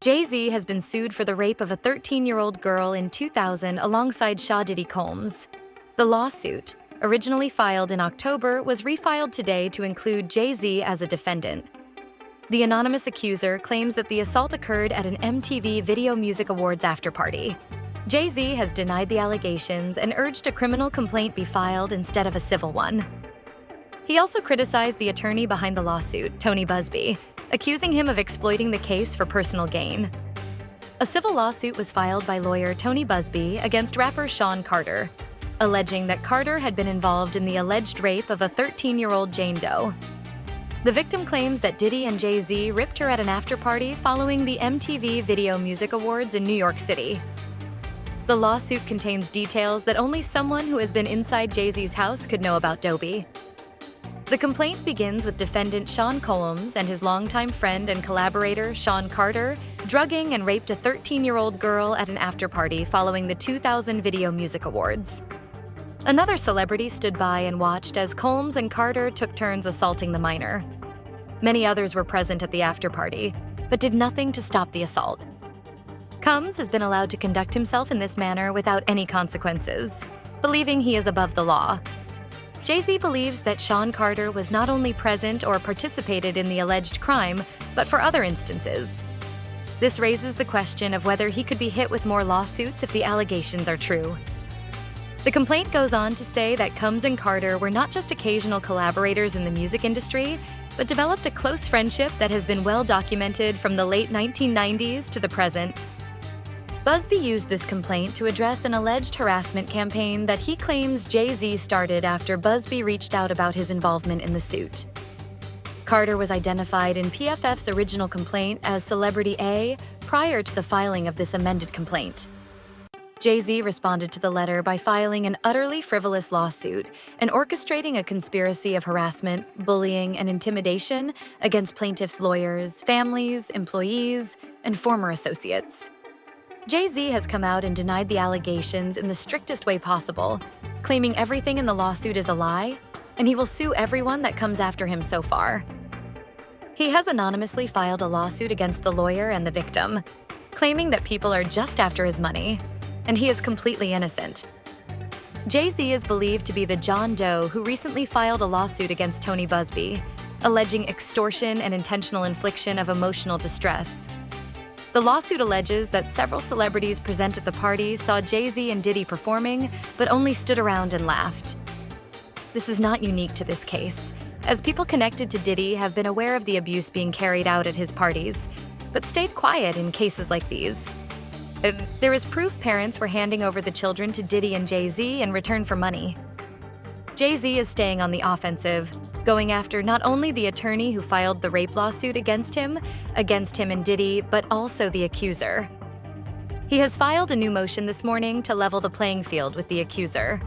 Jay-Z has been sued for the rape of a 13-year-old girl in 2000 alongside Diddy Combs. The lawsuit, originally filed in October, was refiled today to include Jay-Z as a defendant. The anonymous accuser claims that the assault occurred at an MTV Video Music Awards afterparty. Jay-Z has denied the allegations and urged a criminal complaint be filed instead of a civil one. He also criticized the attorney behind the lawsuit, Tony Busby, accusing him of exploiting the case for personal gain. A civil lawsuit was filed by lawyer Tony Busby against rapper Sean Carter, alleging that Carter had been involved in the alleged rape of a 13-year-old Jane Doe. The victim claims that Diddy and Jay-Z ripped her at an afterparty following the MTV Video Music Awards in New York City. The lawsuit contains details that only someone who has been inside Jay-Z's house could know about Dobie. The complaint begins with defendant Sean Combs and his longtime friend and collaborator Sean Carter drugging and raped a 13-year-old girl at an afterparty following the 2000 Video Music Awards. Another celebrity stood by and watched as Combs and Carter took turns assaulting the minor. Many others were present at the afterparty, but did nothing to stop the assault. Combs has been allowed to conduct himself in this manner without any consequences, believing he is above the law. Jay-Z believes that Sean Carter was not only present or participated in the alleged crime, but for other instances. This raises the question of whether he could be hit with more lawsuits if the allegations are true. The complaint goes on to say that Combs and Carter were not just occasional collaborators in the music industry, but developed a close friendship that has been well documented from the late 1990s to the present. Busby used this complaint to address an alleged harassment campaign that he claims Jay-Z started after Busby reached out about his involvement in the suit. Carter was identified in PFF's original complaint as Celebrity A prior to the filing of this amended complaint. Jay-Z responded to the letter by filing an utterly frivolous lawsuit and orchestrating a conspiracy of harassment, bullying, and intimidation against plaintiffs' lawyers, families, employees, and former associates. Jay-Z has come out and denied the allegations in the strictest way possible, claiming everything in the lawsuit is a lie, and he will sue everyone that comes after him so far. He has anonymously filed a lawsuit against the lawyer and the victim, claiming that people are just after his money, and he is completely innocent. Jay-Z is believed to be the John Doe who recently filed a lawsuit against Tony Busby, alleging extortion and intentional infliction of emotional distress. The lawsuit alleges that several celebrities present at the party saw Jay-Z and Diddy performing, but only stood around and laughed. This is not unique to this case, as people connected to Diddy have been aware of the abuse being carried out at his parties, but stayed quiet in cases like these. There is proof parents were handing over the children to Diddy and Jay-Z in return for money. Jay-Z is staying on the offensive, going after not only the attorney who filed the rape lawsuit against him and Diddy, but also the accuser. He has filed a new motion this morning to level the playing field with the accuser.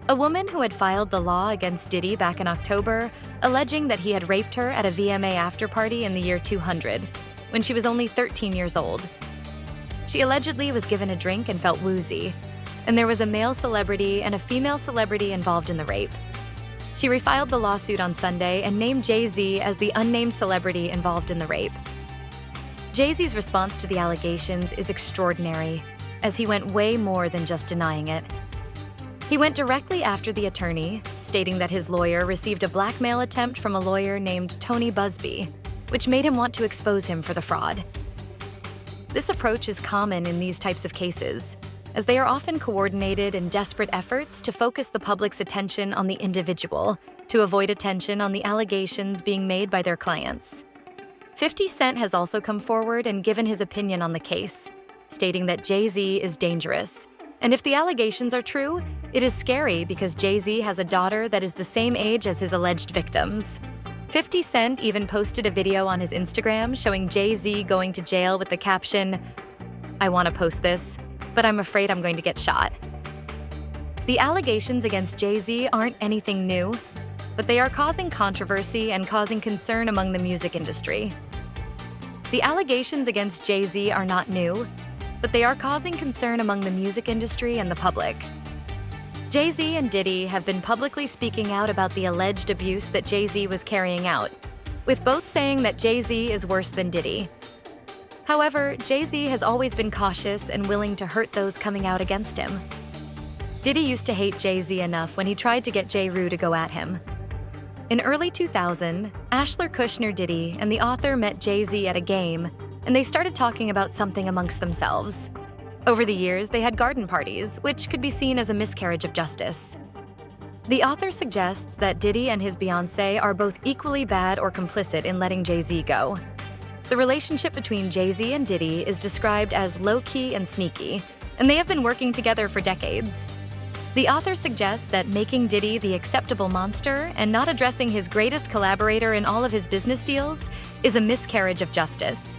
A woman who had filed the law against Diddy back in October, alleging that he had raped her at a VMA afterparty in the year 200, when she was only 13 years old. She allegedly was given a drink and felt woozy, and there was a male celebrity and a female celebrity involved in the rape. She refiled the lawsuit on Sunday and named Jay-Z as the unnamed celebrity involved in the rape. Jay-Z's response to the allegations is extraordinary, as he went way more than just denying it. He went directly after the attorney, stating that his lawyer received a blackmail attempt from a lawyer named Tony Busby, which made him want to expose him for the fraud. This approach is common in these types of cases, as they are often coordinated in desperate efforts to focus the public's attention on the individual, to avoid attention on the allegations being made by their clients. 50 Cent has also come forward and given his opinion on the case, stating that Jay-Z is dangerous. And if the allegations are true, it is scary because Jay-Z has a daughter that is the same age as his alleged victims. 50 Cent even posted a video on his Instagram showing Jay-Z going to jail with the caption, "I want to post this, but I'm afraid I'm going to get shot." The allegations against Jay-Z aren't anything new, but they are causing controversy and causing concern among the music industry. The allegations against Jay-Z are not new, but they are causing concern among the music industry and the public. Jay-Z and Diddy have been publicly speaking out about the alleged abuse that Jay-Z was carrying out, with both saying that Jay-Z is worse than Diddy. However, Jay-Z has always been cautious and willing to hurt those coming out against him. Diddy used to hate Jay-Z enough when he tried to get J. Rue to go at him. In early 2000, Ashler Kushner Diddy and the author met Jay-Z at a game, and they started talking about something amongst themselves. Over the years, they had garden parties, which could be seen as a miscarriage of justice. The author suggests that Diddy and his Beyoncé are both equally bad or complicit in letting Jay-Z go. The relationship between Jay-Z and Diddy is described as low-key and sneaky, and they have been working together for decades. The author suggests that making Diddy the acceptable monster and not addressing his greatest collaborator in all of his business deals is a miscarriage of justice.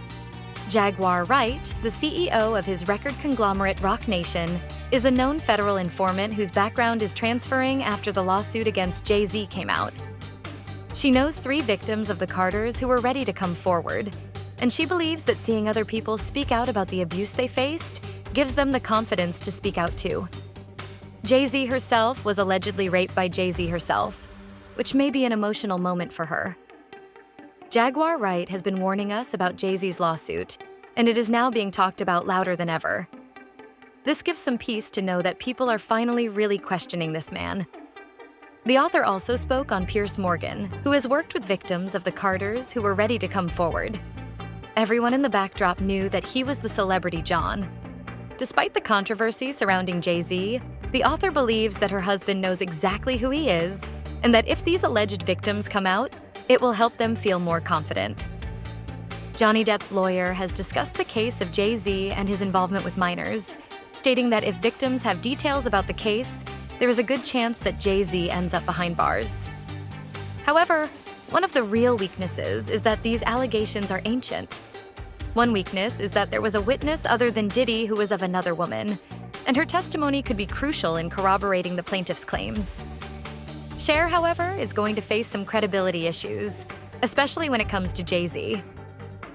Jaguar Wright, the CEO of his record conglomerate Roc Nation, is a known federal informant whose background is transferring after the lawsuit against Jay-Z came out. She knows 3 victims of the Carters who were ready to come forward, and she believes that seeing other people speak out about the abuse they faced gives them the confidence to speak out too. Jay-Z herself was allegedly raped by Jay-Z herself, which may be an emotional moment for her. Jaguar Wright has been warning us about Jay-Z's lawsuit, and it is now being talked about louder than ever. This gives some peace to know that people are finally really questioning this man. The author also spoke on Piers Morgan, who has worked with victims of the Carters who were ready to come forward. Everyone in the backdrop knew that he was the celebrity John. Despite the controversy surrounding Jay-Z, the author believes that her husband knows exactly who he is, and that if these alleged victims come out, it will help them feel more confident. Johnny Depp's lawyer has discussed the case of Jay-Z and his involvement with minors, stating that if victims have details about the case, there is a good chance that Jay-Z ends up behind bars. However, one of the real weaknesses is that these allegations are ancient. One weakness is that there was a witness other than Diddy who was of another woman, and her testimony could be crucial in corroborating the plaintiff's claims. Cher, however, is going to face some credibility issues, especially when it comes to Jay-Z.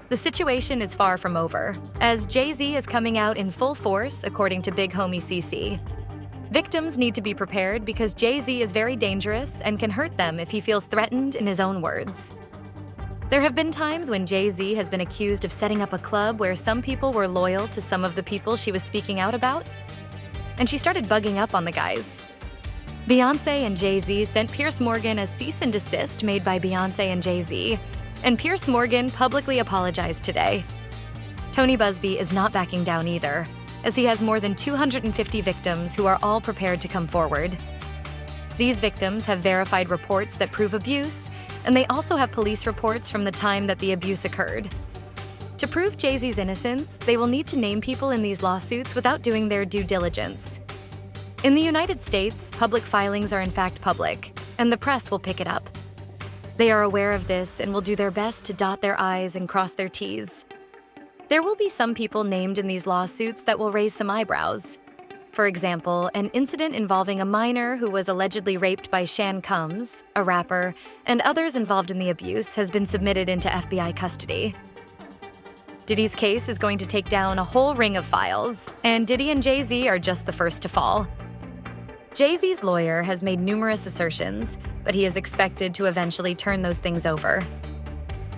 The situation is far from over, as Jay-Z is coming out in full force, according to Big Homie CC. Victims need to be prepared because Jay-Z is very dangerous and can hurt them if he feels threatened, in his own words. There have been times when Jay-Z has been accused of setting up a club where some people were loyal to some of the people she was speaking out about, and she started bugging up on the guys. Beyoncé and Jay-Z sent Piers Morgan a cease and desist made by Beyoncé and Jay-Z, and Piers Morgan publicly apologized today. Tony Busby is not backing down either, as he has more than 250 victims who are all prepared to come forward. These victims have verified reports that prove abuse, and they also have police reports from the time that the abuse occurred. To prove Jay-Z's innocence, they will need to name people in these lawsuits without doing their due diligence. In the United States, public filings are in fact public, and the press will pick it up. They are aware of this and will do their best to dot their I's and cross their T's. There will be some people named in these lawsuits that will raise some eyebrows. For example, an incident involving a minor who was allegedly raped by Shan Combs, a rapper, and others involved in the abuse has been submitted into FBI custody. Diddy's case is going to take down a whole ring of files, and Diddy and Jay-Z are just the first to fall. Jay-Z's lawyer has made numerous assertions, but he is expected to eventually turn those things over.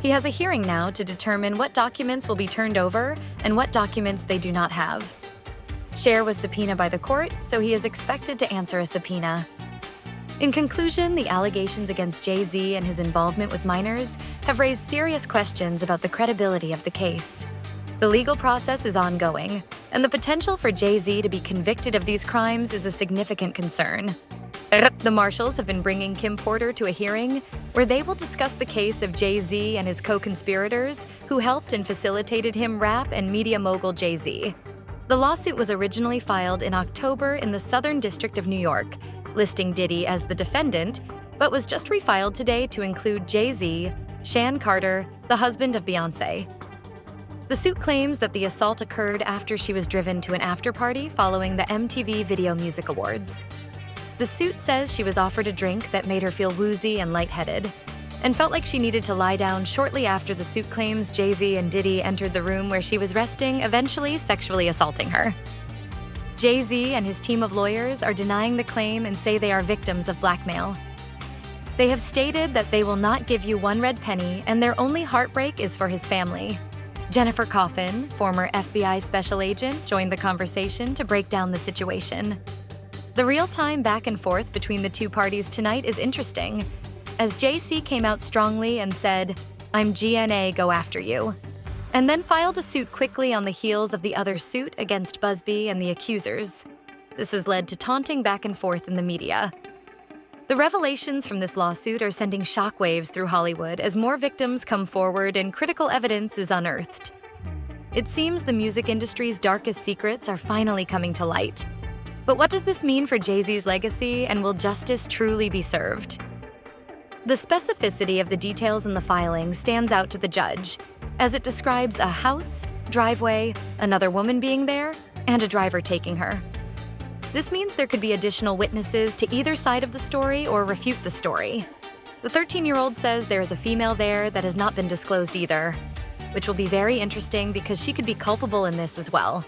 He has a hearing now to determine what documents will be turned over and what documents they do not have. Cher was subpoenaed by the court, so he is expected to answer a subpoena. In conclusion, the allegations against Jay-Z and his involvement with minors have raised serious questions about the credibility of the case. The legal process is ongoing, and the potential for Jay-Z to be convicted of these crimes is a significant concern. The marshals have been bringing Kim Porter to a hearing where they will discuss the case of Jay-Z and his co-conspirators who helped and facilitated him rap and media mogul Jay-Z. The lawsuit was originally filed in October in the Southern District of New York, listing Diddy as the defendant, but was just refiled today to include Jay-Z, Shan Carter, the husband of Beyoncé. The suit claims that the assault occurred after she was driven to an after-party following the MTV Video Music Awards. The suit says she was offered a drink that made her feel woozy and lightheaded, and felt like she needed to lie down shortly after the suit claims Jay-Z and Diddy entered the room where she was resting, eventually sexually assaulting her. Jay-Z and his team of lawyers are denying the claim and say they are victims of blackmail. They have stated that they will not give you one red penny and their only heartbreak is for his family. Jennifer Coffin, former FBI special agent, joined the conversation to break down the situation. The real-time back and forth between the two parties tonight is interesting, as JC came out strongly and said, "I'm GNA, go after you," and then filed a suit quickly on the heels of the other suit against Busby and the accusers. This has led to taunting back and forth in the media. The revelations from this lawsuit are sending shockwaves through Hollywood as more victims come forward and critical evidence is unearthed. It seems the music industry's darkest secrets are finally coming to light. But what does this mean for Jay-Z's legacy, and will justice truly be served? The specificity of the details in the filing stands out to the judge, as it describes a house, driveway, another woman being there, and a driver taking her. This means there could be additional witnesses to either side of the story or refute the story. The 13-year-old says there is a female there that has not been disclosed either, which will be very interesting because she could be culpable in this as well.